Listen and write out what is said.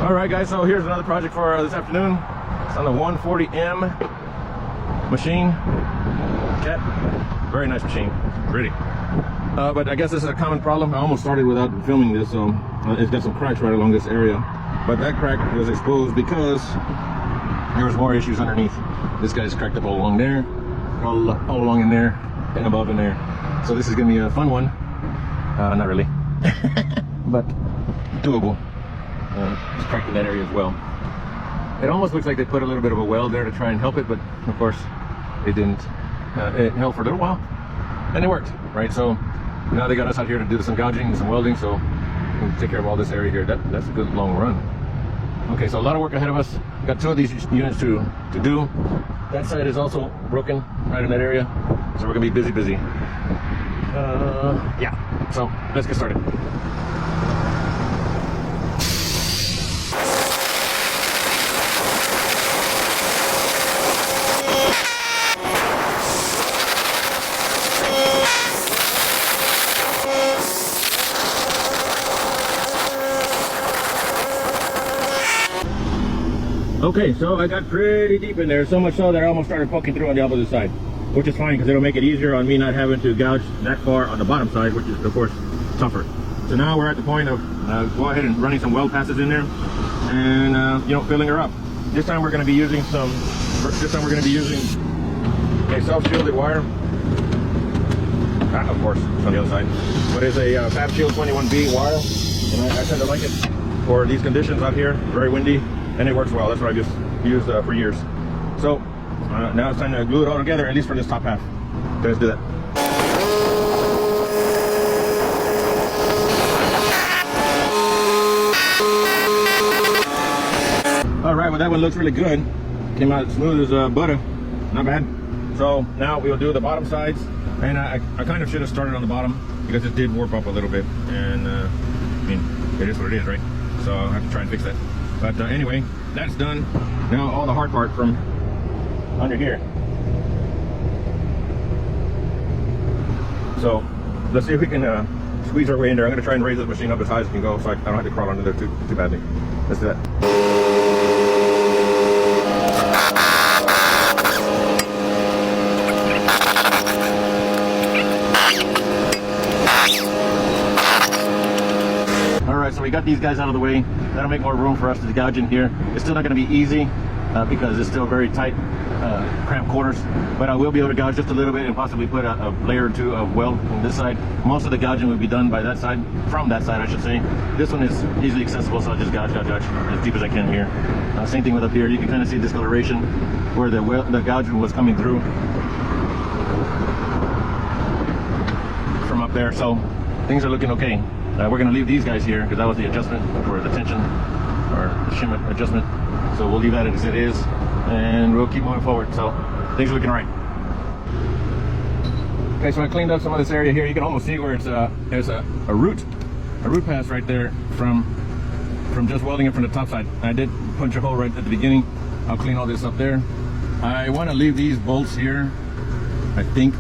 All right, guys, so here's another project for this afternoon. It's on the 140M machine. Jatt, very nice machine, pretty. But I guess this is a common problem. I almost started without filming this, so it's got some cracks right along this area. But that crack was exposed because there was more issues underneath. This guy's cracked up all along there, all along in there, and above in there. So this is gonna be a fun one. Not really, but doable. It's cracked in that area as well. It almost looks like they put a little bit of a weld there to try and help it, but of course it didn't. It held for a little while, and it worked, right? So now they got us out here to do some gouging and some welding, so we can take care of all this area here. That's a good long run. Okay, so a lot of work ahead of us. We've got 2 of these units to do. That side is also broken right in that area, so we're gonna be busy. Yeah, so let's get started. Okay, so I got pretty deep in there, so much so that I almost started poking through on the opposite side, which is fine because it'll make it easier on me not having to gouge that far on the bottom side, which is of course tougher. So now we're at the point of go ahead and running some weld passes in there and you know, filling her up. This time we're going to be using a self-shielded wire. Of course, it's on the other side, but it's a Fab Shield 21B wire, and I tend to like it for these conditions out here. Very windy. And it works well. That's what I just used for years. So now it's time to glue it all together, at least for this top half. Okay, let's do that. All right, well that one looks really good. Came out smooth as butter. Not bad. So now we'll do the bottom sides. And I kind of should have started on the bottom because it did warp up a little bit. And I mean, it is what it is, right? So I'll have to try and fix that. But anyway, that's done. Now all the hard part from under here. So let's see if we can squeeze our way in there. I'm going to try and raise this machine up as high as it can go so I don't have to crawl under there too badly. Let's do that. So we got these guys out of the way. That'll make more room for us to gouge in here. It's still not going to be easy because it's still very tight, cramped quarters. But I will be able to gouge just a little bit and possibly put a layer or 2 of weld on this side. Most of the gouging will be done by that side, from that side I should say. This one is easily accessible, so I'll just gouge as deep as I can here. Same thing with up here. You can kind of see discoloration where the gouging was coming through from up there. So things are looking okay. We're going to leave these guys here because that was the adjustment for the tension or the shim adjustment. So we'll leave that as it is and we'll keep moving forward. So things are looking right. Okay, so I cleaned up some of this area here. You can almost see where it's there's a root pass right there from just welding it from the top side. I did punch a hole right at the beginning. I'll clean all this up there. I want to leave these bolts here, I think,